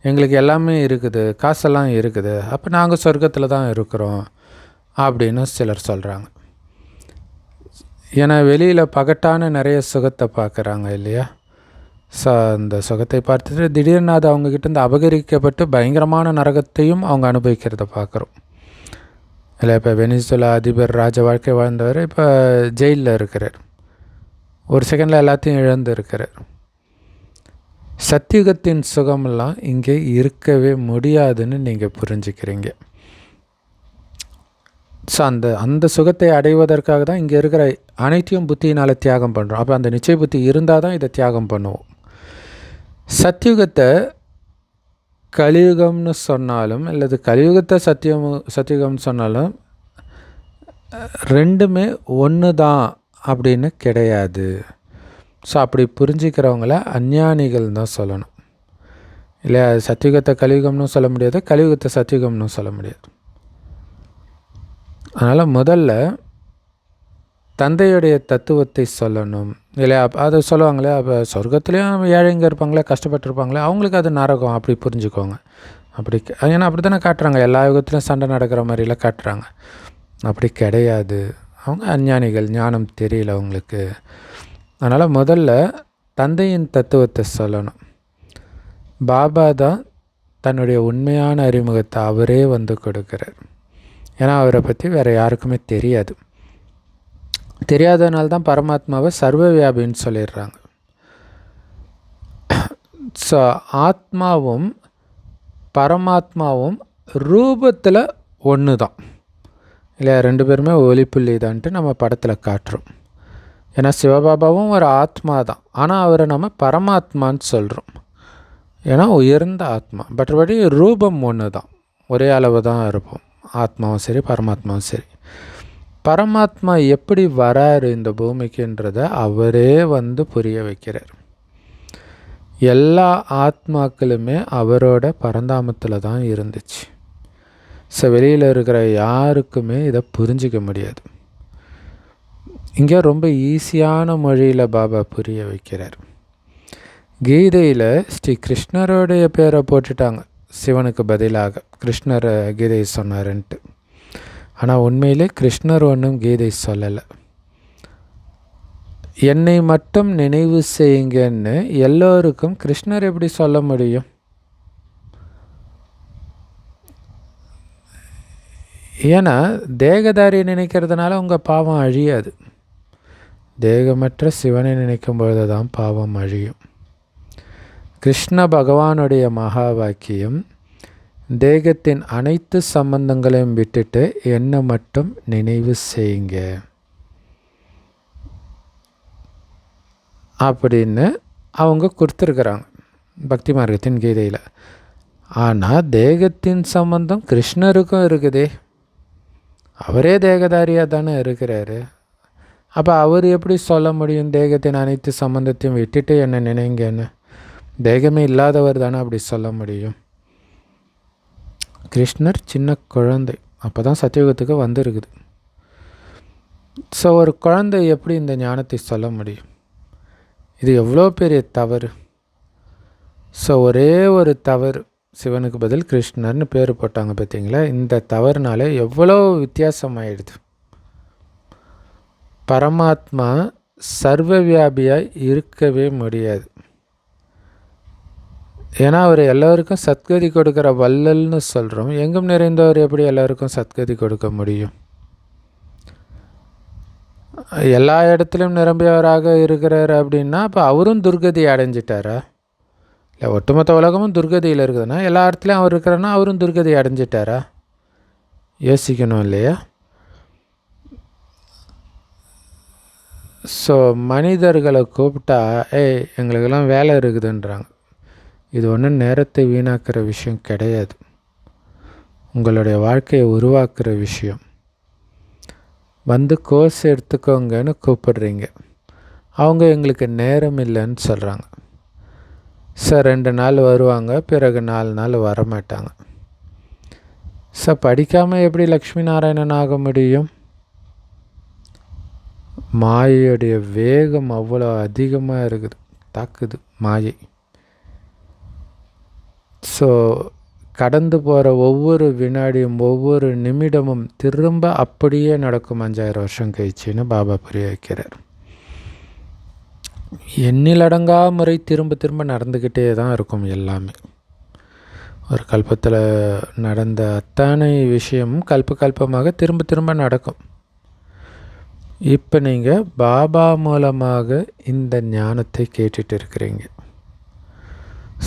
எங்களுக்கு எல்லாமே இருக்குது, காசெல்லாம் இருக்குது, அப்போ நாங்கள் சொர்க்கத்தில் தான் இருக்கிறோம் அப்படின்னு சிலர் சொல்கிறாங்க. ஏன்னா வெளியில் பகட்டான நிறைய சுகத்தை பார்க்குறாங்க இல்லையா? ஸோ அந்த சுகத்தை பார்த்துட்டு திடீர்னு அது அவங்கக்கிட்டேருந்து அபகரிக்கப்பட்டு பயங்கரமான நரகத்தையும் அவங்க அனுபவிக்கிறத பார்க்குறோம் இல்லை. இப்போ வெனிசுலா அதிபர் ராஜ வாழ்க்கை வாழ்ந்தவர் இப்போ ஜெயிலில் இருக்கிறார், ஒரு செகண்டில் எல்லாத்தையும் இழந்து இருக்கிறார். சத்தியுகத்தின் சுகமெல்லாம் இங்கே இருக்கவே முடியாதுன்னு நீங்கள் புரிஞ்சுக்கிறீங்க. ஸோ அந்த சுகத்தை அடைவதற்காக தான் இங்கே இருக்கிற அனைத்தையும் புத்தியினால் தியாகம் பண்ணுறோம். அப்போ அந்த நிச்சய புத்தி இருந்தால் தான் இதை தியாகம் பண்ணுவோம். சத்தியுகத்தை கலியுகம்னு சொன்னாலும் அல்லது கலியுகத்தை சத்தியுகம்னு சொன்னாலும் ரெண்டுமே ஒன்று தான் அப்படின்னு கிடையாது. ஸோ அப்படி புரிஞ்சிக்கிறவங்கள அஞ்ஞானிகள் தான் சொல்லணும் இல்லையா? சத்தியுகத்தை கலியுகம்னு சொல்ல முடியாது, கலியுகத்தை சத்தியுகம்னு சொல்ல முடியாது. அதனால் முதல்ல தந்தையுடைய தத்துவத்தை சொல்லணும் இல்லையா? அதை சொல்லுவாங்களே, அப்போ சொர்க்கத்துலேயும் ஏழைங்க இருப்பாங்களே, கஷ்டப்பட்டுருப்பாங்களே, அவங்களுக்கு அது நரகம் அப்படி புரிஞ்சுக்கோங்க. ஏன்னா அப்படி தானே காட்டுறாங்க, எல்லா யுகத்துலையும் சண்டை நடக்கிற மாதிரிலாம் காட்டுறாங்க. அப்படி கிடையாது. அவங்க அஞ்ஞானிகள், ஞானம் தெரியல அவங்களுக்கு. அதனால் முதல்ல தந்தையின் தத்துவத்தை சொல்லணும். பாபா தான் தன்னுடைய உண்மையான அறிமுகத்தை அவரே வந்து கொடுக்குறார். ஏன்னா அவரை பற்றி வேறு யாருக்குமே தெரியாது. தெரியாதனால தான் பரமாத்மாவை சர்வ வியாபின்னு சொல்லிடுறாங்க. ஸோ ஆத்மாவும் பரமாத்மாவும் ரூபத்தில் ஒன்று தான் இல்லையா? ரெண்டு பேருமே ஒளிப்புள்ளி தான்ட்டு நம்ம படத்தில் காட்டுறோம். ஏன்னா சிவபாபாவும் ஒரு ஆத்மா தான், ஆனால் அவரை நம்ம பரமாத்மான்னு சொல்கிறோம். ஏன்னா உயர்ந்த ஆத்மா. மற்றபடி ரூபம் ஒன்று தான், ஒரே அளவு தான் இருப்போம், ஆத்மாவும் சரி பரமாத்மாவும் சரி. பரமாத்மா எப்படி வராரு இந்த பூமிக்குன்றதை அவரே வந்து புரிய வைக்கிறார். எல்லா ஆத்மாக்களுமே அவரோட பரந்தாமத்தில் தான் இருந்துச்சு. ஸோ வெளியில் இருக்கிற யாருக்குமே இதை புரிஞ்சிக்க முடியாது. இங்கே ரொம்ப ஈஸியான மொழியில் பாபா புரிய வைக்கிறார். கீதையில் ஸ்ரீ கிருஷ்ணருடைய பேரை போட்டுட்டாங்க சிவனுக்கு பதிலாக. கிருஷ்ணர் கீதை சொன்னாருன்ட்டு. ஆனால் உண்மையிலே கிருஷ்ணர் ஒன்றும் கீதை சொல்லலை. என்னை மட்டும் நினைவு செய்யுங்கன்னு எல்லோருக்கும் கிருஷ்ணர் எப்படி சொல்ல முடியும்? ஏன்னா தேகதாரியை நினைக்கிறதுனால உங்கள் பாவம் அழியாது. தேகமற்ற சிவனை நினைக்கும் பொழுது தான் பாவம் அழியும். கிருஷ்ண பகவானுடைய மகா வாக்கியம், தேகத்தின் அனைத்து சம்பந்தங்களையும் விட்டுட்டு என்னை மட்டும் நினைவு செய்யுங்க அப்படின்னு அவங்க கொடுத்துருக்குறாங்க பக்தி மார்க்கத்தின் கீதையில். ஆனால் தேகத்தின் சம்பந்தம் கிருஷ்ணருக்கும் இருக்குதே. அவரே தேகதாரியாக தானே இருக்கிறாரு. அப்போ அவர் எப்படி சொல்ல முடியும் தேகத்தின் அனைத்து சம்பந்தத்தையும் விட்டுட்டு என்ன நினைங்கன்னு? தேகமே இல்லாதவர் தானே அப்படி சொல்ல முடியும். கிருஷ்ணர் சின்ன குழந்தை, அப்போ தான் சத்தியுகத்துக்கு வந்துருக்குது. ஸோ ஒரு குழந்தை எப்படி இந்த ஞானத்தை சொல்ல முடியும்? இது எவ்வளோ பெரிய தவறு. ஸோ ஒரே ஒரு தவறு, சிவனுக்கு பதில் கிருஷ்ணர்னு பேர் போட்டாங்க பார்த்தீங்களா? இந்த தவறுனால எவ்வளோ வித்தியாசமாயிடுது. பரமாத்மா சர்வ வியாபியாக இருக்கவே முடியாது. ஏன்னா அவர் எல்லோருக்கும் சத்கதி கொடுக்குற வள்ளல்னு சொல்கிறோம். எங்கும் நிறைந்தவர் எப்படி எல்லாருக்கும் சத்கதி கொடுக்க முடியும்? எல்லா இடத்துலையும் நிரம்பியவராக இருக்கிறார் அப்படின்னா அப்போ அவரும் துர்கதி அடைஞ்சிட்டாரா? இல்லை ஒட்டுமொத்த உலகமும் துர்கதியில் இருக்குதுன்னா எல்லா இடத்துலையும் அவர் இருக்கிறாருன்னா அவரும் துர்கதி அடைஞ்சிட்டாரா? யோசிக்கணும் இல்லையா? ஸோ மனிதர்களை கூப்பிட்டா எங்களுக்கெல்லாம் வேலை இருக்குதுன்றாங்க. இது ஒன்றும் நேரத்தை வீணாக்கிற விஷயம் கிடையாது, உங்களுடைய வாழ்க்கையை உருவாக்குற விஷயம். வந்து கோர்ஸ் எடுத்துக்கோங்கன்னு கூப்பிடுறீங்க, அவங்க எங்களுக்கு நேரம் இல்லைன்னு சொல்கிறாங்க. சார் 2 நாள் வருவாங்க, பிறகு 4 நாள் வரமாட்டாங்க. சார் படிக்காமல் எப்படி லக்ஷ்மி நாராயணன் ஆக முடியும்? மாயையுடைய வேகம் அவ்வளோ அதிகமாக இருக்குது, தாக்குது மாயை. ஸோ கடந்து போகிற ஒவ்வொரு வினாடியும் ஒவ்வொரு நிமிடமும் திரும்ப அப்படியே நடக்கும் 5000 வருஷம் கழிச்சுன்னு பாபா புரிய வைக்கிறார். எண்ணிலடங்கா முறை திரும்ப திரும்ப நடந்துக்கிட்டே தான் இருக்கும் எல்லாமே. ஒரு கல்பத்தில் நடந்த அத்தனை விஷயமும் கல்பமாக திரும்ப திரும்ப நடக்கும். இப்போ நீங்கள் பாபா மூலமாக இந்த ஞானத்தை கேட்டுட்டு இருக்கிறீங்க.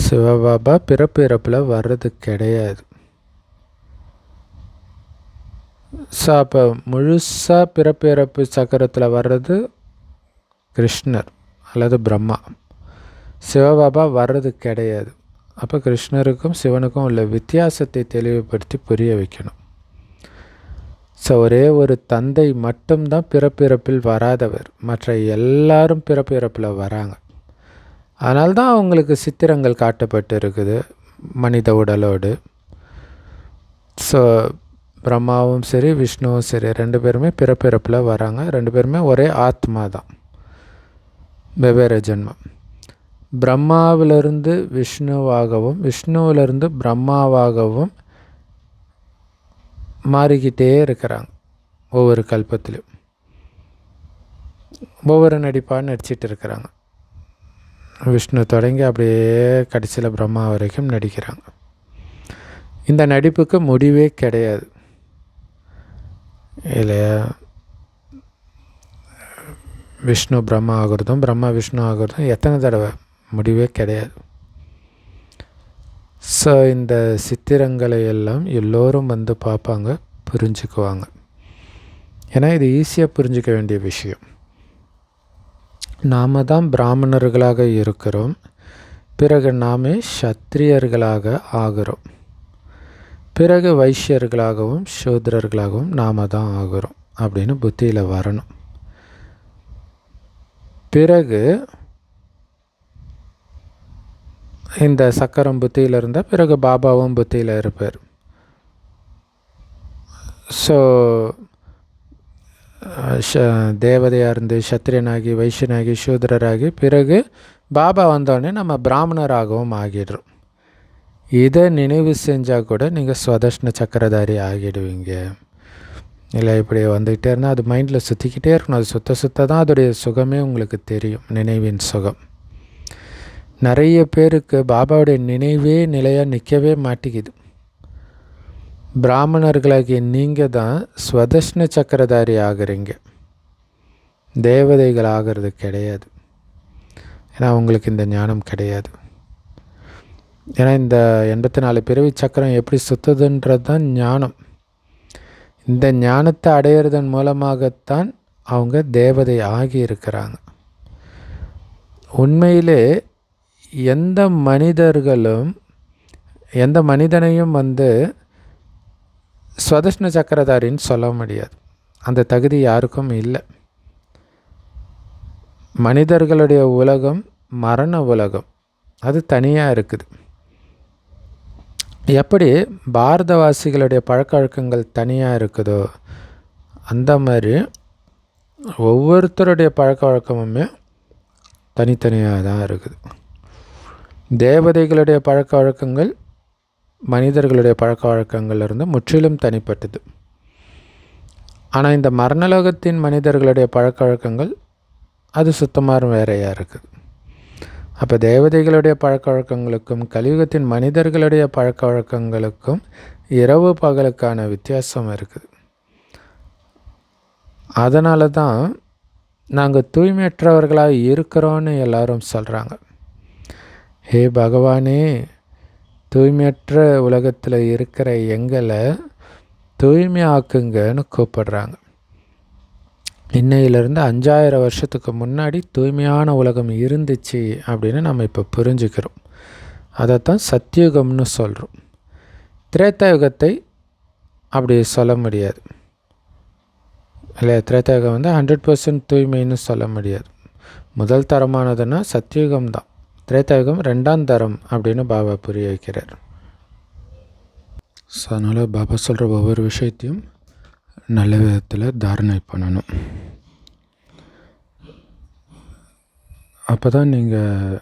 சிவபாபா பிறப்பு இறப்பில் வர்றது கிடையாது. ஸோ அப்போ முழுசாக பிறப்பு இறப்பு சக்கரத்தில் வர்றது கிருஷ்ணர் அல்லது பிரம்மா. சிவபாபா வர்றது கிடையாது. அப்போ கிருஷ்ணருக்கும் சிவனுக்கும் உள்ள வித்தியாசத்தை தெளிவுபடுத்தி புரிய வைக்கணும். ஸோ ஒரே ஒரு தந்தை மட்டும்தான் பிறப்பிறப்பில் வராதவர், மற்ற எல்லாரும் பிறப்பு இறப்பில் வராங்க. அதனால்தான் அவங்களுக்கு சித்திரங்கள் காட்டப்பட்டு இருக்குது மனித உடலோடு. ஸோ பிரம்மாவும் சரி விஷ்ணுவும் சரி 2 பேருமே பிறப்பிறப்பில் வராங்க. 2 பேருமே ஒரே ஆத்மா தான், வெவ்வேறு ஜென்மம். பிரம்மாவிலிருந்து விஷ்ணுவாகவும் விஷ்ணுவிலிருந்து பிரம்மாவாகவும் மாறிக்கிட்டே இருக்கிறாங்க. ஒவ்வொரு கல்பத்திலும் ஒவ்வொரு நடிப்பாக நடிச்சிட்டு இருக்கிறாங்க. விஷ்ணு தொடங்கி அப்படியே கடைசியில் பிரம்மா வரைக்கும் நடிக்கிறாங்க. இந்த நடிப்புக்கு முடிவே கிடையாது இல்லையா? விஷ்ணு பிரம்மா ஆகிறதும் பிரம்மா விஷ்ணு ஆகிறதும் எத்தனை தடவை, முடிவே கிடையாது. ஸோ இந்த சித்திரங்களை எல்லாம் எல்லோரும் வந்து பார்ப்பாங்க, புரிஞ்சுக்குவாங்க. ஏன்னா இது ஈஸியாக புரிஞ்சிக்க வேண்டிய விஷயம். நாம் தான் பிராமணர்களாக இருக்கிறோம், பிறகு நாமே சத்திரியர்களாக ஆகிறோம், பிறகு வைஷ்யர்களாகவும் சூத்ரர்களாகவும் நாம் தான் ஆகிறோம் அப்படின்னு புத்தியில் வரணும். பிறகு இந்த சக்கரம் புத்தியில் இருந்தால் பிறகு பாபாவும் புத்தியில் இருப்பார். ஸோ தேவதையாக இருந்து சத்திரியனாகி வைஷ்யனாகி சூத்ரராகி பிறகு பாபா வந்தோடனே நம்ம பிராமணராகவும் ஆகிடுறோம். இதை நினைவு செஞ்சால் கூட நீங்கள் ஸ்வதர்ஷ்ண சக்கரதாரி ஆகிடுவீங்க. இல்லை இப்படி வந்துக்கிட்டே இருந்தால் அது மைண்டில் சுற்றிக்கிட்டே இருக்கணும். அது சுத்த தான் அதோடைய சுகமே உங்களுக்கு தெரியும், நினைவின் சுகம். நிறைய பேருக்கு பாபாவுடைய நினைவே நிலையாக நிற்கவே மாட்டேங்குது. பிராமணர்களாகிய நீங்கள் தான் ஸ்வதர்ஷ்ண சக்கரதாரி ஆகிறீங்க, தேவதைகள் ஆகிறது கிடையாது. ஏன்னா உங்களுக்கு இந்த ஞானம் கிடையாது. ஏன்னா இந்த 84 பிறவி சக்கரம் எப்படி சுற்றுதுன்றது தான் ஞானம். இந்த ஞானத்தை அடையிறதன் மூலமாகத்தான் அவங்க தேவதை ஆகி இருக்கிறாங்க. உண்மையிலே எந்த மனிதர்களும் எந்த மனிதனையும் வந்து ஸ்வதர்ஷ்ண சக்கரதாரின்னு சொல்ல முடியாது. அந்த தகுதி யாருக்கும் இல்லை. மனிதர்களுடைய உலகம் மரண உலகம், அது தனியாக இருக்குது. எப்படி பாரதவாசிகளுடைய பழக்க வழக்கங்கள் தனியாக இருக்குதோ அந்த மாதிரி ஒவ்வொருத்தருடைய பழக்க வழக்கமுமே தனித்தனியாக தான் இருக்குது. தேவதைகளுடைய பழக்க வழக்கங்கள் மனிதர்களுடைய பழக்க வழக்கங்கள்லேருந்து முற்றிலும் தனிப்பட்டது. ஆனால் இந்த மரணலோகத்தின் மனிதர்களுடைய பழக்க வழக்கங்கள் அது சுத்தமாக வேறையாக இருக்குது. அப்போ தேவதைகளுடைய பழக்க வழக்கங்களுக்கும் கலியுகத்தின் மனிதர்களுடைய பழக்க வழக்கங்களுக்கும் இரவு பகலுக்கான வித்தியாசம் இருக்குது. அதனால தான் நாங்கள் தூய்மையற்றவர்களாக இருக்கிறோன்னு எல்லாரும் சொல்கிறாங்க. ஹே பகவானே, தூய்மையற்ற உலகத்தில் இருக்கிற எங்களை தூய்மை ஆக்குங்கன்னு கூப்பிடுறாங்க. இன்னையிலேருந்து 5000 வருஷத்துக்கு முன்னாடி தூய்மையான உலகம் இருந்துச்சு அப்படின்னு நம்ம இப்போ புரிஞ்சுக்கிறோம். அதைத்தான் சத்தியுகம்னு சொல்கிறோம். திரேதாயுகத்தை அப்படி சொல்ல முடியாது இல்லையா? திரேதாயுகம் வந்து 100% தூய்மைன்னு சொல்ல முடியாது. முதல் தரமானதுன்னா சத்தியுகம் தான். திரேதாயுகம் 2ஆம் தரம் அப்படின்னு பாபா புரிய வைக்கிறார். ஸோ அதனால் பாபா சொல்கிற ஒவ்வொரு விஷயத்தையும் நல்ல விதத்தில் தாரணை பண்ணணும். அப்போ தான் நீங்கள்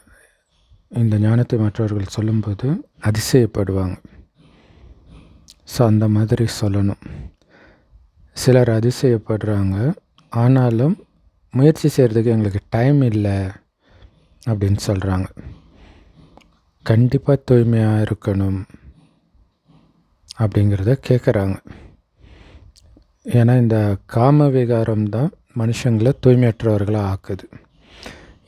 இந்த ஞானத்தை மற்றவர்கள் சொல்லும்போது அதிசயப்படுவாங்க. ஸோ அந்த மாதிரி சொல்லணும். சிலர் அதிசயப்படுறாங்க, ஆனாலும் முயற்சி செய்கிறதுக்கு எங்களுக்கு டைம் இல்லை அப்படின்னு சொல்கிறாங்க. கண்டிப்பாக தூய்மையாக இருக்கணும் அப்படிங்கிறத கேட்குறாங்க. ஏன்னா இந்த காம விகாரம் தான் மனுஷங்களை தூய்மையற்றவர்களாக ஆக்குது.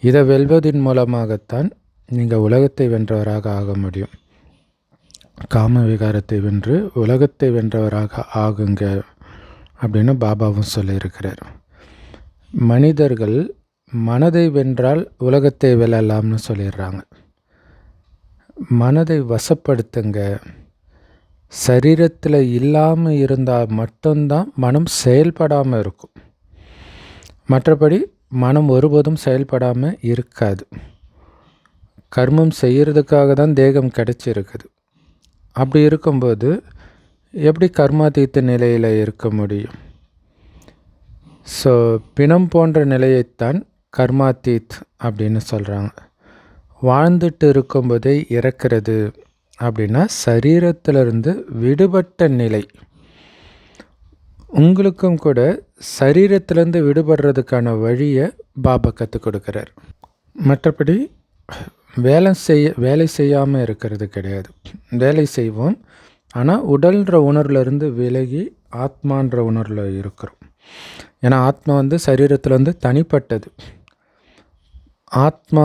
இதை வெல்வதின் மூலமாகத்தான் நீங்கள் உலகத்தை வென்றவராக ஆக முடியும். காம விகாரத்தை வென்று உலகத்தை வென்றவராக ஆகுங்க அப்படின்னு பாபாவும் சொல்லியிருக்கிறார். மனிதர்கள் மனதை வென்றால் உலகத்தை வெல்லலாம்னு சொல்லிடுறாங்க. மனதை வசப்படுத்துங்க. சரீரத்தில் இல்லாமல் இருந்தால் மட்டும்தான் மனம் செயல்படாமல் இருக்கும். மற்றபடி மனம் ஒருபோதும் செயல்படாமல் இருக்காது. கர்மம் செய்கிறதுக்காக தான் தேகம் கிடைச்சிருக்குது. அப்படி இருக்கும்போது எப்படி கர்மாதீத்த நிலையில் இருக்க முடியும்? ஸோ பிணம் போன்ற நிலையைத்தான் கர்மாதீத் அப்படின்னு சொல்கிறாங்க. வாழ்ந்துட்டு இருக்கும்போதே இறக்கிறது அப்படின்னா சரீரத்திலிருந்து விடுபட்ட நிலை. உங்களுக்கும் கூட சரீரத்திலேருந்து விடுபடுறதுக்கான வழியை பாபா கற்றுக் கொடுக்குறார். மற்றபடி வேலை செய்யாமல் இருக்கிறது கிடையாது. வேலை செய்வோம், ஆனால் உடல்ன்ற உணர்வுலேருந்து விலகி ஆத்மான்ற உணர்வில் இருக்கிறோம். ஏன்னா ஆத்மா சரீரத்தில் தனிப்பட்டது. ஆத்மா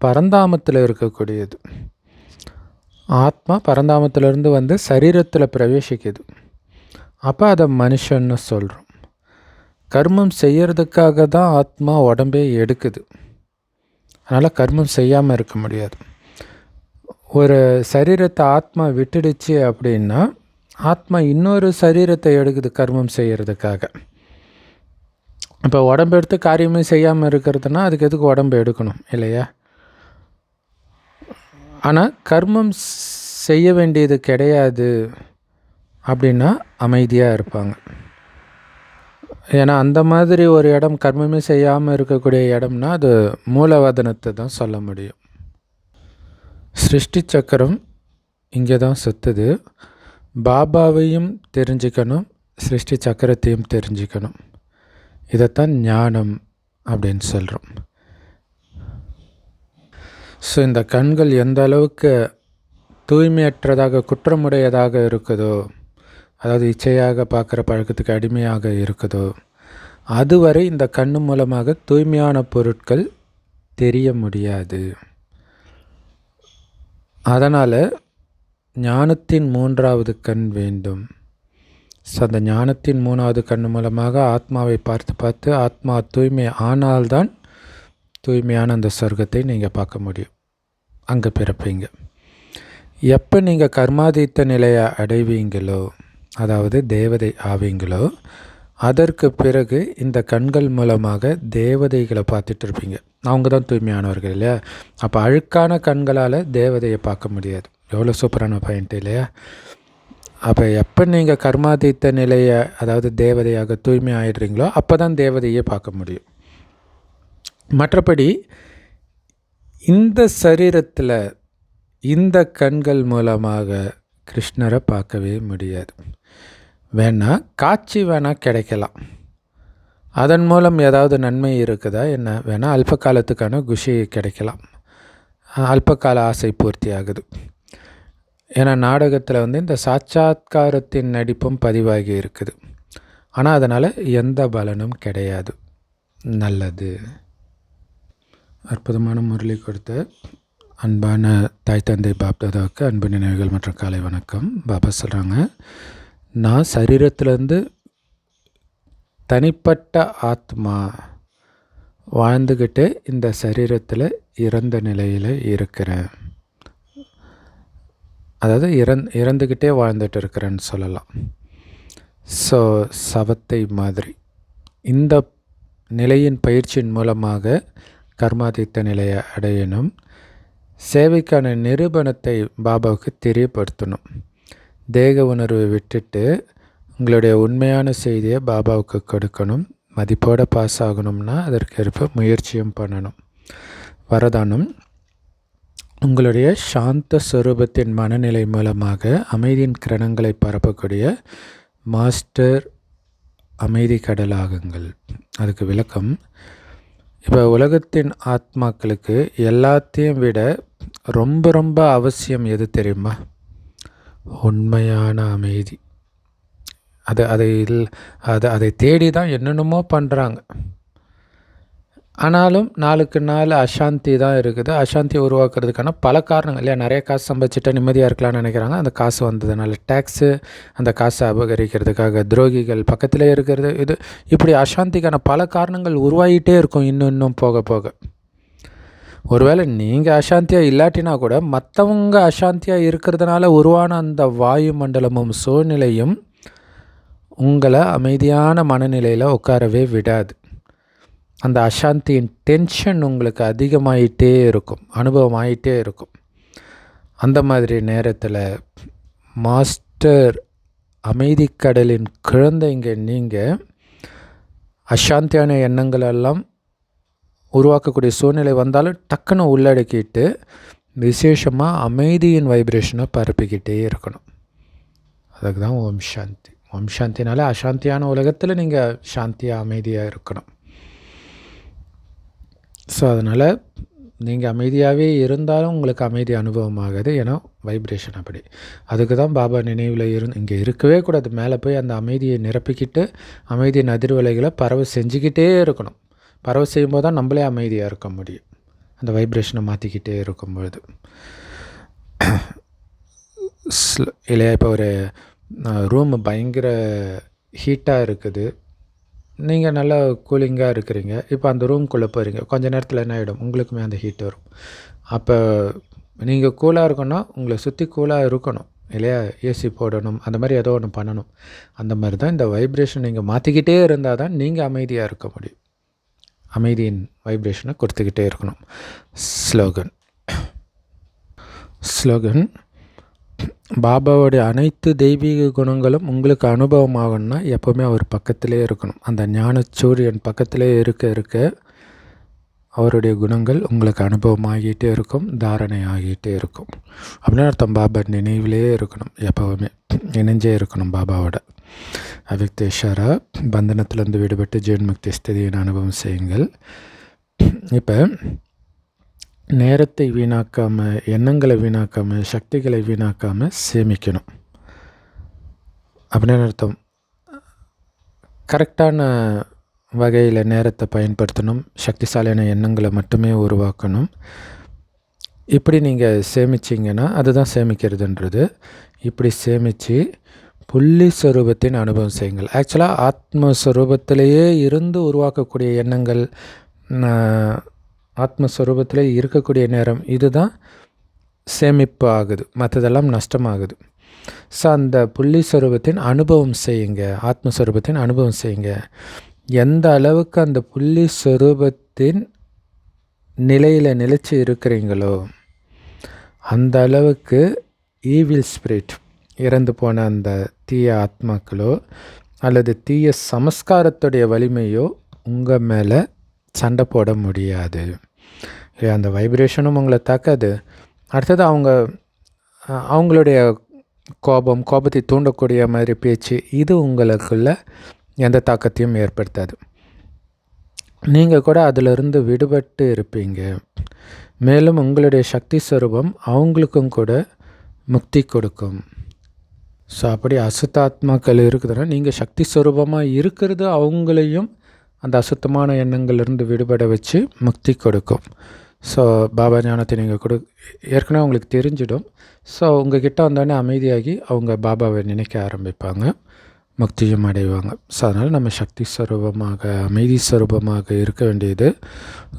பரந்தாமத்தில் இருக்கக்கூடியது. ஆத்மா பரந்தாமத்திலேருந்து சரீரத்தில் பிரவேசிக்குது. அப்போ அதை மனுஷன்னு சொல்கிறோம். கர்மம் செய்யறதுக்காக தான் ஆத்மா உடம்பே எடுக்குது. அதனால் கர்மம் செய்யாமல் இருக்க முடியாது. ஒரு சரீரத்தை ஆத்மா விட்டுடுச்சு அப்படின்னா ஆத்மா இன்னொரு சரீரத்தை எடுக்குது கர்மம் செய்கிறதுக்காக. இப்போ உடம்பு எடுத்து காரியமே செய்யாமல் இருக்கிறதுனா அதுக்கு எதுக்கு உடம்பு எடுக்கணும் இல்லையா? ஆனால் கர்மம் செய்ய வேண்டியது கிடையாது அப்படின்னா அமைதியாக இருப்பாங்க. ஏன்னா அந்த மாதிரி ஒரு இடம் கர்மமே செய்யாமல் இருக்கக்கூடிய இடம்னா அது மூலவதனத்தை தான் சொல்ல முடியும். சிருஷ்டி சக்கரம் இங்கே தான் சுற்றுது. பாபாவையும் தெரிஞ்சுக்கணும், சிருஷ்டி சக்கரத்தையும் தெரிஞ்சுக்கணும். இதைத்தான் ஞானம் அப்படின்னு சொல்கிறோம். ஸோ இந்த கண்கள் எந்த அளவுக்கு தூய்மையற்றதாக குற்றமுடையதாக இருக்குதோ, அதாவது இச்சையாக பார்க்குற பழக்கத்துக்கு அடிமையாக இருக்குதோ, அதுவரை இந்த கண்ணு மூலமாக தூய்மையான பொருட்கள் தெரிய முடியாது. அதனால் ஞானத்தின் 3வது கண் வேண்டும். ஸோ அந்த ஞானத்தின் 3வது கண் மூலமாக ஆத்மாவை பார்த்து பார்த்து ஆத்மா தூய்மை ஆனால்தான் தூய்மையான அந்த சொர்க்கத்தை நீங்கள் பார்க்க முடியும். அங்கே பிறப்பீங்க. எப்போ நீங்கள் கர்மாதீத்த நிலையை அடைவீங்களோ, அதாவது தேவதை ஆவீங்களோ, அதற்கு பிறகு இந்த கண்கள் மூலமாக தேவதைகளை பார்த்துட்டு இருப்பீங்க. அவங்க தான் தூய்மையானவர்கள் இல்லையா? அப்போ அழுக்கான கண்களால் தேவதையை பார்க்க முடியாது. எவ்வளோ சூப்பரான பாயிண்ட் இல்லையா? அப்போ எப்போ நீங்கள் கர்மாதீத்த நிலையை, அதாவது தேவதையாக தூய்மை ஆகிடுறீங்களோ அப்போ தான் தேவதையை பார்க்க முடியும். மற்றபடி இந்த சரீரத்தில் இந்த கண்கள் மூலமாக கிருஷ்ணரை பார்க்கவே முடியாது. வேணால் காட்சி வேணால் கிடைக்கலாம், அதன் மூலம் ஏதாவது நன்மை இருக்குதா என்ன? வேணால் அல்ப காலத்துக்கான குஷி கிடைக்கலாம், அல்பகால ஆசை பூர்த்தி ஆகுது. ஏன்னா நாடகத்தில் இந்த சாட்சாத்காரத்தின் நடிப்பும் பதிவாகி இருக்குது. ஆனால் அதனால் எந்த பலனும் கிடையாது. நல்லது. அற்புதமான முரளி கொடுத்த அன்பான தாய் தந்தை பாப்தாதாவுக்கு அன்பு நினைவுகள் மற்றும் காலை வணக்கம். பாபா சொல்கிறாங்க, நான் சரீரத்திலேருந்து தனிப்பட்ட ஆத்மா வாழ்ந்துக்கிட்டு இந்த சரீரத்தில் இறந்த நிலையில் இருக்கிறேன். அதாவது இறந்துக்கிட்டே வாழ்ந்துட்டு இருக்கிறேன்னு சொல்லலாம். ஸோ சவத்தை மாதிரி இந்த நிலையின் பயிற்சியின் மூலமாக கர்மாதீத்த நிலையை அடையணும். சேவைக்கான நிரூபணத்தை பாபாவுக்கு தெரியப்படுத்தணும். தேக உணர்வை விட்டுட்டு உங்களுடைய உண்மையான செய்தியை பாபாவுக்கு கொடுக்கணும். மதிப்போடு பாஸ் ஆகணும்னா அதற்கேற்ப முயற்சியும் பண்ணணும். வரதானம், உங்களுடைய சாந்த ஸ்வரூபத்தின் மனநிலை மூலமாக அமைதியின் கிரணங்களை பரப்பக்கூடிய மாஸ்டர் அமைதி கடலாகுங்கள். அதுக்கு விளக்கம், இப்போ உலகத்தின் ஆத்மாக்களுக்கு எல்லாத்தையும் விட ரொம்ப ரொம்ப அவசியம் எது தெரியுமா? உண்மையான அமைதி. அதை தேடி தான் என்னென்னமோ பண்ணுறாங்க. ஆனாலும் நாளுக்கு நாள் அசாந்தி தான் இருக்குது. அசாந்தியை உருவாக்குறதுக்கான பல காரணங்கள் இல்லையா? நிறைய காசு சம்பாதிச்சுட்டா நிம்மதியாக இருக்கலாம்னு நினைக்கிறாங்க. அந்த காசு வந்ததுனால டேக்ஸு, அந்த காசை அபகரிக்கிறதுக்காக துரோகிகள் பக்கத்திலே இருக்கிறது, இது இப்படி அசாந்திக்கான பல காரணங்கள் உருவாகிட்டே இருக்கும் இன்னும் போக போக. ஒருவேளை நீங்கள் அசாந்தியாக இல்லாட்டினா கூட மற்றவங்க அசாந்தியாக இருக்கிறதுனால உருவான அந்த வாயு மண்டலமும் சூழ்நிலையும் உங்களை அமைதியான மனநிலையில் உட்காரவே விடாது. அந்த அசாந்தியின் டென்ஷன் உங்களுக்கு அதிகமாகிட்டே இருக்கும், அனுபவம் ஆகிட்டே இருக்கும். அந்த மாதிரி நேரத்தில் மாஸ்டர் அமைதிக்கடலின் குழந்தைங்க நீங்கள் அசாந்தியான எண்ணங்களெல்லாம் உருவாக்கக்கூடிய சூழ்நிலை வந்தாலும் டக்குன்னு உள்ளடக்கிட்டு விசேஷமாக அமைதியின் வைப்ரேஷனை பரப்பிக்கிட்டே இருக்கணும். அதுக்கு தான் ஓம் சாந்தி. ஓம் சாந்தினாலே அசாந்தியான உலகத்தில் நீங்கள் சாந்தியாக அமைதியாக இருக்கணும். ஸோ அதனால் நீங்கள் அமைதியாகவே இருந்தாலும் உங்களுக்கு அமைதி அனுபவமாகுது. ஏன்னா வைப்ரேஷன் அப்படி. அதுக்கு தான் பாபா நினைவில் இங்கே இருக்கவே கூடாது. மேலே போய் அந்த அமைதியை நிரப்பிக்கிட்டு அமைதியின் அதிர்வலைகளை பரவ செஞ்சுக்கிட்டே இருக்கணும். பரவ செய்யும்போது தான் நம்மளே அமைதியாக இருக்க முடியும். அந்த வைப்ரேஷனை மாற்றிக்கிட்டே இருக்கும்பொழுது இல்லையா. இப்போ ஒரு ரூம் பயங்கர ஹீட்டாக இருக்குது, நீங்கள் நல்லா கூலிங்காக இருக்கிறீங்க. இப்போ அந்த ரூம்குள்ளே போகிறீங்க, கொஞ்சம் நேரத்தில் என்ன ஆகிடும், உங்களுக்குமே அந்த ஹீட் வரும். அப்போ நீங்கள் கூலாக இருக்கணும்னா உங்களை சுற்றி கூலாக இருக்கணும் இல்லையா. ஏசி போடணும், அந்த மாதிரி ஏதோ ஒன்று பண்ணணும். அந்த மாதிரி தான் இந்த வைப்ரேஷன் நீங்கள் மாற்றிக்கிட்டே இருந்தால் தான் நீங்கள் அமைதியாக இருக்க முடியும். அமைதியின் வைப்ரேஷனை கொடுத்துக்கிட்டே இருக்கணும். ஸ்லோகன் பாபாவுடைய அனைத்து தெய்வீக குணங்களும் உங்களுக்கு அனுபவமாகணும்னா எப்போவுமே அவர் பக்கத்திலே இருக்கணும். அந்த ஞான சூரியன் பக்கத்திலே இருக்க அவருடைய குணங்கள் உங்களுக்கு அனுபவமாகிட்டே இருக்கும், தாரணை ஆகிட்டே இருக்கும். அப்படின்னு அர்த்தம். பாபா நினைவிலே இருக்கணும், எப்போவுமே இணைஞ்சே இருக்கணும் பாபாவோட. அவ்யக்த இஷாரா, பந்தனத்திலிருந்து விடுபட்டு ஜீவன்முக்தி ஸ்திதியின் அனுபவம் செய்யுங்கள். இப்போ நேரத்தை வீணாக்காமல், எண்ணங்களை வீணாக்காமல், சக்திகளை வீணாக்காமல் சேமிக்கணும். அப்படின்னு அர்த்தம். கரெக்டான வகையில் நேரத்தை பயன்படுத்தணும். சக்திசாலியான எண்ணங்களை மட்டுமே உருவாக்கணும். இப்படி நீங்கள் சேமிச்சிங்கன்னா அதுதான் சேமிக்கிறதுன்றது. இப்படி சேமித்து புள்ளி ஸ்வரூபத்தின் அனுபவம் செய்யுங்கள். ஆக்சுவலாக ஆத்மஸ்வரூபத்திலேயே இருந்து உருவாக்கக்கூடிய எண்ணங்கள், ஆத்மஸ்வரூபத்தில் இருக்கக்கூடிய நேரம், இதுதான் சேமிப்பு ஆகுது, மற்றதெல்லாம் நஷ்டமாகுது. ஸோ அந்த புள்ளி ஸ்வரூபத்தின் அனுபவம் செய்யுங்க, ஆத்மஸ்வரூபத்தின் அனுபவம் செய்யுங்க. எந்த அளவுக்கு அந்த புள்ளி ஸ்வரூபத்தின் நிலையில் நிலைச்சி இருக்கிறீங்களோ அந்த அளவுக்கு ஈவில் ஸ்பிரிட், இறந்து போன அந்த தீய ஆத்மாக்களோ அல்லது தீய சமஸ்காரத்துடைய வலிமையோ உங்கள் மேலே சண்டை போட முடியாது. அந்த வைப்ரேஷனும் உங்களை தாக்காது. அடுத்தது அவங்களுடைய கோபத்தை தூண்டக்கூடிய மாதிரி பேச்சு, இது உங்களுக்குள்ள எந்த தாக்கத்தையும் ஏற்படுத்தாது. நீங்கள் கூட அதிலிருந்து விடுபட்டு இருப்பீங்க. மேலும் உங்களுடைய சக்தி ஸ்வரூபம் அவங்களுக்கும் கூட முக்தி கொடுக்கும். ஸோ அப்படி அசுத்தாத்மாக்கள் இருக்குதுன்னா நீங்கள் சக்தி ஸ்வரூபமாக இருக்கிறது அவங்களையும் அந்த அசுத்தமான எண்ணங்கள்லேருந்து விடுபட வச்சு முக்தி கொடுக்கும். ஸோ பாபா ஞானத்தை நீங்கள் ஏற்கனவே அவங்களுக்கு தெரிஞ்சிடும். ஸோ உங்ககிட்ட வந்தோடனே அமைதியாகி அவங்க பாபாவை நினைக்க ஆரம்பிப்பாங்க, முக்தியும் அடைவாங்க. ஸோ அதனால் நம்ம சக்தி ஸ்வரூபமாக, அமைதி ஸ்வரூபமாக இருக்க வேண்டியது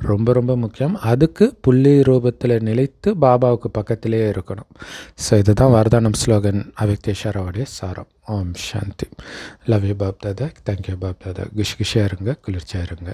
ரொம்ப ரொம்ப முக்கியம். அதுக்கு புள்ளி ரூபத்தில் நிலைத்து பாபாவுக்கு பக்கத்திலே இருக்கணும். ஸோ இதுதான் வரதானம் ஸ்லோகன் அவ்யக்த இஷாராவுடைய சாரம். ஓம் சாந்தி. Love you Bap Dada. Thank you Bap Dada. குஷியாக இருங்க, குளிர்ச்சியாக இருங்க.